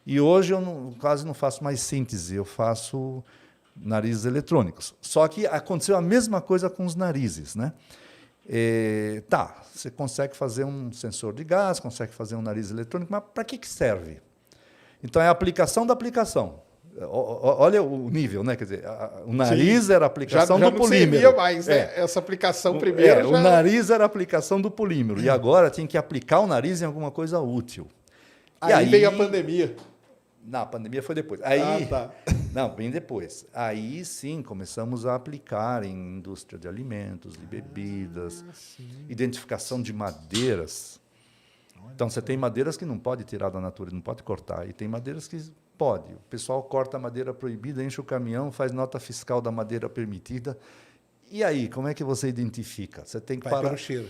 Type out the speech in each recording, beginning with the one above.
E hoje eu quase não faço mais síntese, eu faço narizes eletrônicos. Só que aconteceu a mesma coisa com os narizes, né? Você consegue fazer um sensor de gás, consegue fazer um nariz eletrônico, mas para que serve? Então, é a aplicação da aplicação. Olha o nível, né? Quer dizer, o nariz era a aplicação já do não polímero. servia mais, né? Essa aplicação primeiro O nariz era a aplicação do polímero. E agora tem que aplicar o nariz em alguma coisa útil. Aí veio a pandemia. Não, a pandemia foi depois. Tá. Não, bem depois. Aí sim começamos a aplicar em indústria de alimentos, de bebidas, identificação de madeiras. Então você tem madeiras que não pode tirar da natureza, não pode cortar, e tem madeiras que pode. O pessoal corta a madeira proibida, enche o caminhão, faz nota fiscal da madeira permitida. E aí, como é que você identifica? Você tem que parar pelo cheiro.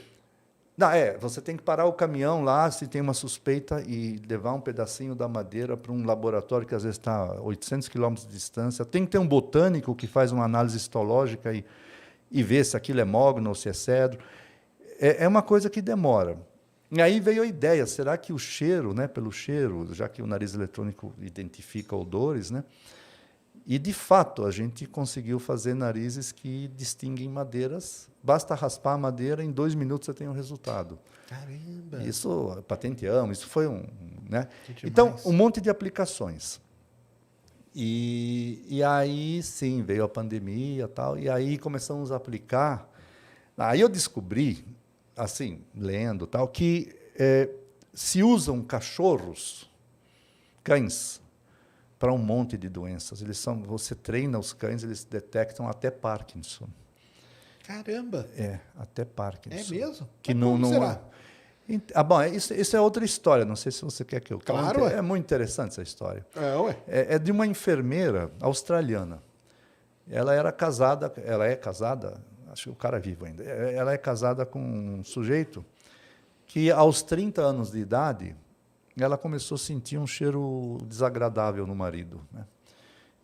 Não, você tem que parar o caminhão lá, se tem uma suspeita, e levar um pedacinho da madeira para um laboratório que às vezes está a 800 quilômetros de distância. Tem que ter um botânico que faz uma análise histológica e vê se aquilo é mogno ou se é cedro. É uma coisa que demora. E aí veio a ideia, será que o cheiro, né, pelo cheiro, já que o nariz eletrônico identifica odores, né? E, de fato, a gente conseguiu fazer narizes que distinguem madeiras. Basta raspar a madeira, em 2 minutos você tem um resultado. Caramba! Isso patenteamos, isso foi né? Então, um monte de aplicações. E aí, sim, veio a pandemia e tal, e aí começamos a aplicar. Aí eu descobri, assim, lendo tal, que se usam cães, para um monte de doenças. Você treina os cães, eles detectam até Parkinson. Caramba! Até Parkinson. É mesmo? Que como será? Bom, isso é outra história, não sei se você quer que eu conte. Claro, é muito interessante essa história. Ué. É de uma enfermeira australiana. Ela é casada, acho que o cara é vivo ainda, ela é casada com um sujeito que, aos 30 anos de idade, ela começou a sentir um cheiro desagradável no marido, né?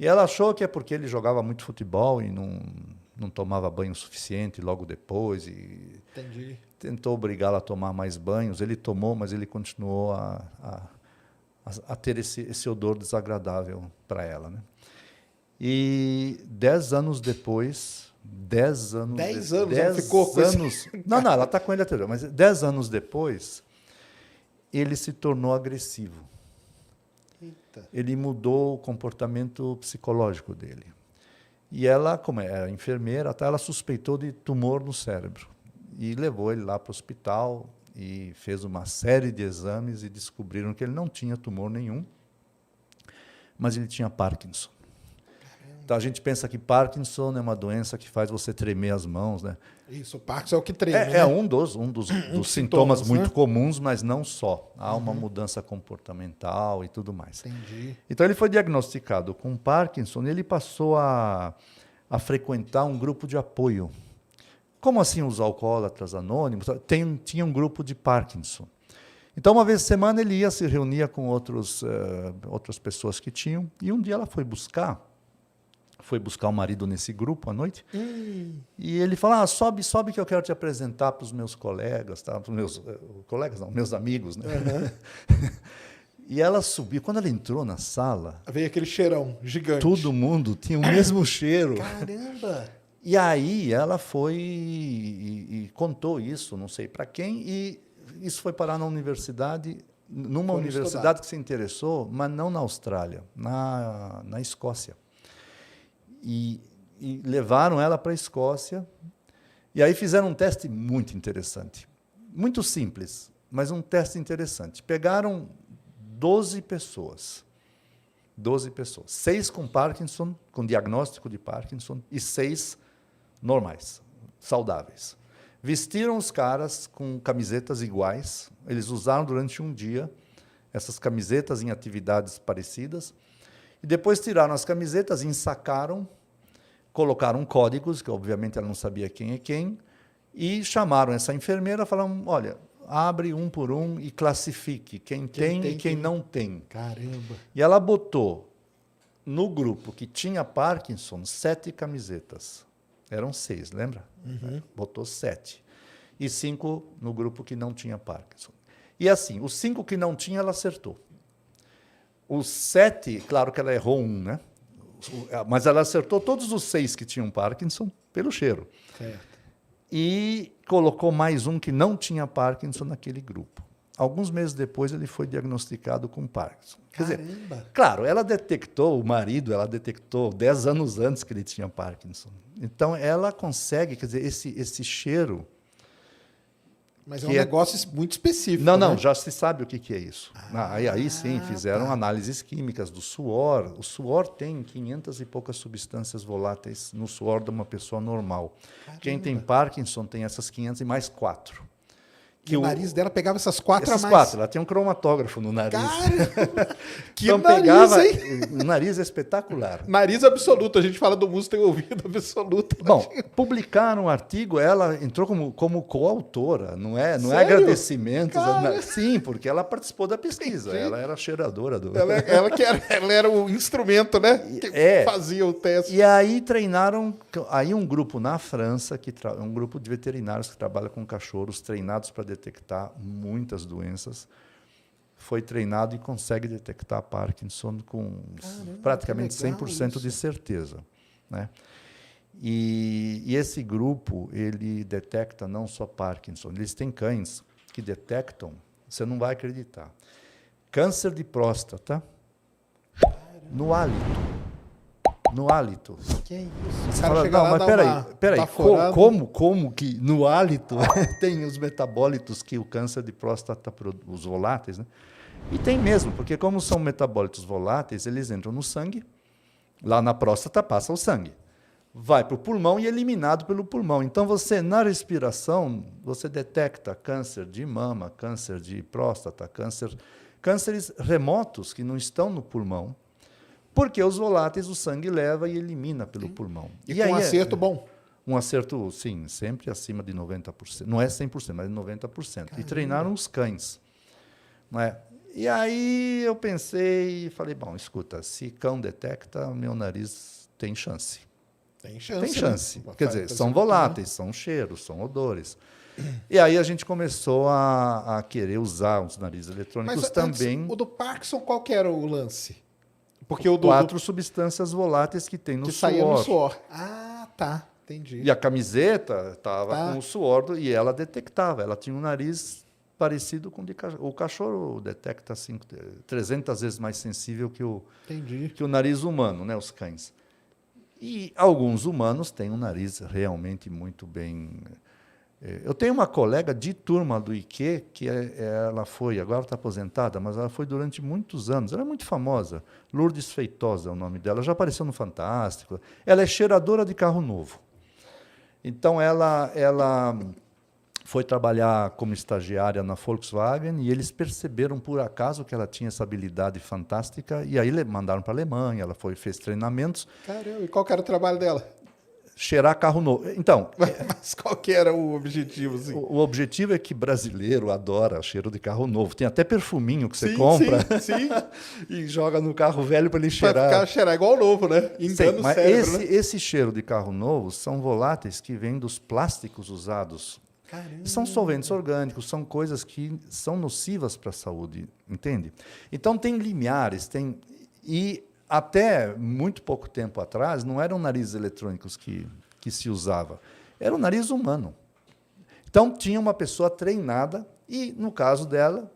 E ela achou que é porque ele jogava muito futebol e não tomava banho suficiente logo depois. E Entendi. tentou obrigá-la a tomar mais banhos. Ele tomou, mas ele continuou a ter esse odor desagradável para ela, né? E 10 anos depois... 10 anos... 10 anos? Ela ficou com esse... Não, ela está com ele até hoje, mas 10 anos depois... ele se tornou agressivo. Eita. Ele mudou o comportamento psicológico dele. E ela, como era enfermeira, ela suspeitou de tumor no cérebro. E levou ele lá para o hospital e fez uma série de exames e descobriram que ele não tinha tumor nenhum, mas ele tinha Parkinson. Então, a gente pensa que Parkinson é uma doença que faz você tremer as mãos, né? Isso, o Parkinson é o que treme, né? Um dos sintomas muito comuns, mas não só. Há uma mudança comportamental e tudo mais. Entendi. Então, ele foi diagnosticado com Parkinson e ele passou a frequentar um grupo de apoio. Como assim os alcoólatras anônimos? Tinha um grupo de Parkinson. Então, uma vez por semana, ele se reunia com outras pessoas que tinham, e um dia ela foi buscar o marido nesse grupo à noite, e ele falou, sobe que eu quero te apresentar para os meus colegas, tá? Para os meus amigos, né? E ela subiu. Quando ela entrou na sala... veio aquele cheirão gigante. Todo mundo tinha o mesmo cheiro. Caramba! E aí ela foi e contou isso, não sei para quem, e isso foi parar na universidade, numa universidade que se interessou, mas não na Austrália, na Escócia. E levaram ela para a Escócia, e aí fizeram um teste muito interessante. Muito simples, mas um teste interessante. Pegaram 12 pessoas. 6 com Parkinson, com diagnóstico de Parkinson, e 6 normais, saudáveis. Vestiram os caras com camisetas iguais, eles usaram durante um dia essas camisetas em atividades parecidas, e depois tiraram as camisetas, ensacaram, colocaram códigos, que obviamente ela não sabia quem é quem, e chamaram essa enfermeira, falaram, olha, abre um por um e classifique quem tem e quem não tem. Caramba! E ela botou no grupo que tinha Parkinson 7 camisetas. Eram 6, lembra? Botou 7. E 5 no grupo que não tinha Parkinson. E assim, os 5 que não tinha, ela acertou. Os 7, claro que ela errou um, né? Mas ela acertou todos os 6 que tinham Parkinson pelo cheiro. Certo. E colocou mais um que não tinha Parkinson naquele grupo. Alguns meses depois, ele foi diagnosticado com Parkinson. Quer dizer, Caramba. claro, ela detectou, o marido, ela detectou 10 anos antes que ele tinha Parkinson. Então, ela consegue, quer dizer, esse cheiro... Mas é um negócio muito específico. Não, né? já se sabe o que é isso. Aí sim, fizeram análises químicas do suor. O suor tem 500 e poucas substâncias voláteis no suor de uma pessoa normal. Caramba. Quem tem Parkinson tem essas 500 e mais 4. Que o nariz dela pegava essas 4 a Essas mais. 4, ela tinha um cromatógrafo no nariz. Caramba! Que Então nariz, pegava, hein? o nariz é espetacular. Nariz absoluto. A gente fala do músico tem ouvido absoluto. Bom, publicaram um artigo, ela entrou como coautora, não é Sério? agradecimento. Cara. Sim, porque ela participou da pesquisa, Entendi. ela era cheiradora do... Ela era o instrumento, né? Que fazia o teste. E aí treinaram, aí um grupo na França, um grupo de veterinários que trabalha com cachorros, treinados para detectar muitas doenças, foi treinado e consegue detectar Parkinson com praticamente que legal 100% isso. de certeza, né? E esse grupo, ele detecta não só Parkinson, eles têm cães que detectam, você não vai acreditar, câncer de próstata no hálito. No hálito. Que é isso? Você O cara fala, chega não, lá, mas dá peraí, uma baforada. como que no hálito tem os metabólitos que o câncer de próstata produz, os voláteis, né? E tem mesmo, porque como são metabólitos voláteis, eles entram no sangue, lá na próstata passa o sangue, vai para o pulmão e é eliminado pelo pulmão. Então, você, na respiração, você detecta câncer de mama, câncer de próstata, cânceres remotos que não estão no pulmão, porque os voláteis o sangue leva e elimina pelo pulmão. E com um acerto bom. Um acerto, sim, sempre acima de 90%. Não é 100%, mas 90%. Caramba. E treinaram os cães. Não é? E aí eu pensei e falei, bom, escuta, se cão detecta, meu nariz tem chance. Tem chance. Tem chance. Né? Quer dizer, são voláteis, são cheiros, são odores. E aí a gente começou a querer usar os narizes eletrônicos Mas também. Antes, o do Parkinson, qual que era o lance? Porque o 4 substâncias voláteis que tem no que suor. saía no suor. Ah, tá. Entendi. E a camiseta estava com o suor e ela detectava. Ela tinha um nariz parecido com o cachorro detecta assim 300 vezes mais sensível que o nariz humano, né, os cães. E alguns humanos têm um nariz realmente muito bem... Eu tenho uma colega de turma do IQ, que ela foi, agora está aposentada, mas ela foi durante muitos anos, ela é muito famosa, Lourdes Feitosa é o nome dela, já apareceu no Fantástico, ela é cheiradora de carro novo. Então, ela foi trabalhar como estagiária na Volkswagen e eles perceberam, por acaso, que ela tinha essa habilidade fantástica e aí mandaram para a Alemanha, ela fez treinamentos. Caramba, e qual que era o trabalho dela? Cheirar carro novo. Então... Mas qual que era o objetivo? Assim? O objetivo é que brasileiro adora cheiro de carro novo. Tem até perfuminho que você compra sim. e joga no carro velho para ele cheirar. Para cheirar igual novo, né? Engana o mas cérebro, né? esse cheiro de carro novo são voláteis que vêm dos plásticos usados. Caramba. São solventes orgânicos, são coisas que são nocivas para a saúde, entende? Então, tem limiares, e até muito pouco tempo atrás, não eram narizes eletrônicos que se usava, era o nariz humano. Então, tinha uma pessoa treinada, e, no caso dela,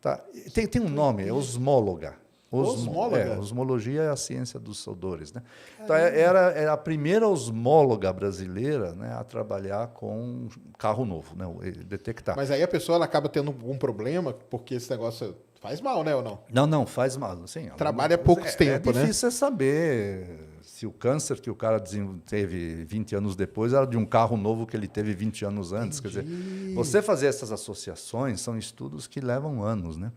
tá, tem um nome, é osmóloga. Osmóloga? Osmologia é a ciência dos odores, né? Então, era a primeira osmóloga brasileira, né, a trabalhar com carro novo, né, detectar. Mas aí a pessoa ela acaba tendo algum problema, porque esse negócio faz mal, né, ou não? Não, faz mal. Sim, trabalha poucos tempo, né? É difícil saber se o câncer que o cara teve 20 anos depois era de um carro novo que ele teve 20 anos antes. Quer dizer, você fazer essas associações são estudos que levam anos, né?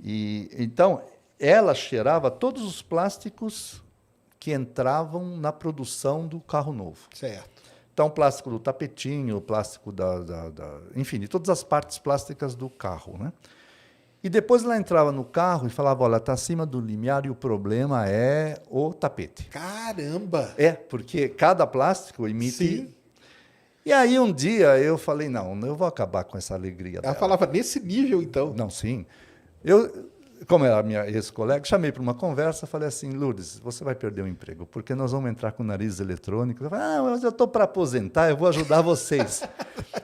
E, então, ela cheirava todos os plásticos que entravam na produção do carro novo. Certo. Então, plástico do tapetinho, plástico enfim, de todas as partes plásticas do carro, né? E depois ela entrava no carro e falava, olha, está acima do limiar e o problema é o tapete. Caramba! Porque cada plástico emite... Sim. E aí um dia eu falei, não, eu vou acabar com essa alegria Ela dela. falava nesse nível, então? Não, sim. Eu como era a minha ex-colega, chamei para uma conversa, falei assim, Lourdes, você vai perder o emprego, porque nós vamos entrar com nariz eletrônico. Eu falei, mas eu estou para aposentar, eu vou ajudar vocês.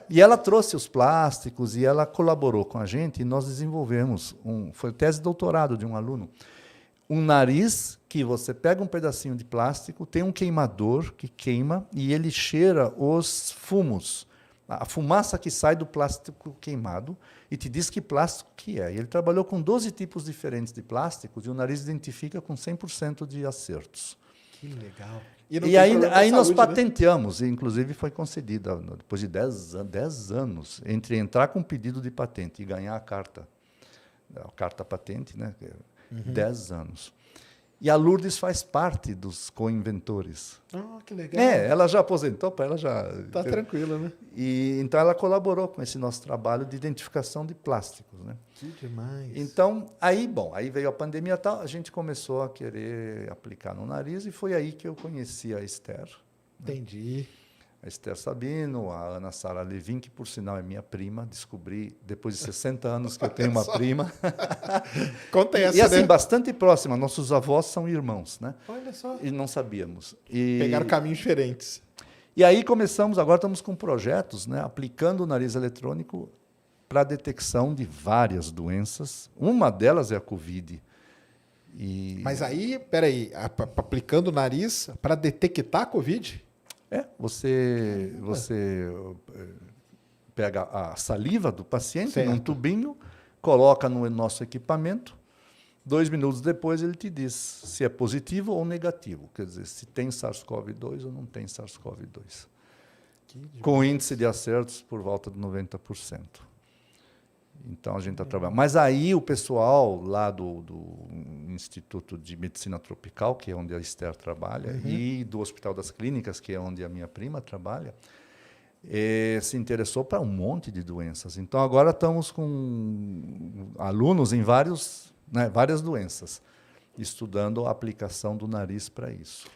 E ela trouxe os plásticos e ela colaborou com a gente e nós desenvolvemos, foi tese de doutorado de um aluno, um nariz que você pega um pedacinho de plástico, tem um queimador que queima e ele cheira os fumos, a fumaça que sai do plástico queimado, e te diz que plástico que é. E ele trabalhou com 12 tipos diferentes de plásticos e o nariz identifica com 100% de acertos. Que legal. E aí nós patenteamos, e inclusive foi concedida, depois de 10 anos, entre entrar com pedido de patente e ganhar a carta patente, né? 10 anos. E a Lourdes faz parte dos co-inventores. Que legal. Ela já aposentou, para ela já... Tá tranquila, né? E então ela colaborou com esse nosso trabalho de identificação de plásticos, né? Que demais. Então, aí veio a pandemia e tal, a gente começou a querer aplicar no nariz e foi aí que eu conheci a Esther. Entendi. A Esther Sabino, a Ana Sara Levin, que por sinal é minha prima, descobri depois de 60 anos que eu tenho uma prima. Acontece, e assim, né? bastante próxima, nossos avós são irmãos, né? Olha só. E não sabíamos. Pegaram caminhos diferentes. E aí agora estamos com projetos, né, aplicando o nariz eletrônico para a detecção de várias doenças. Uma delas é a Covid. Mas aí, peraí, aplicando o nariz para detectar a Covid? Você pega a saliva do paciente certo. num tubinho, coloca no nosso equipamento, 2 minutos depois ele te diz se é positivo ou negativo, quer dizer, se tem SARS-CoV-2 ou não tem SARS-CoV-2. Com índice de acertos por volta de 90%. Então, a gente está trabalhando. Mas aí o pessoal lá do Instituto de Medicina Tropical, que é onde a Esther trabalha, e do Hospital das Clínicas, que é onde a minha prima trabalha, se interessou para um monte de doenças. Então, agora estamos com alunos em várias doenças, estudando a aplicação do nariz para isso.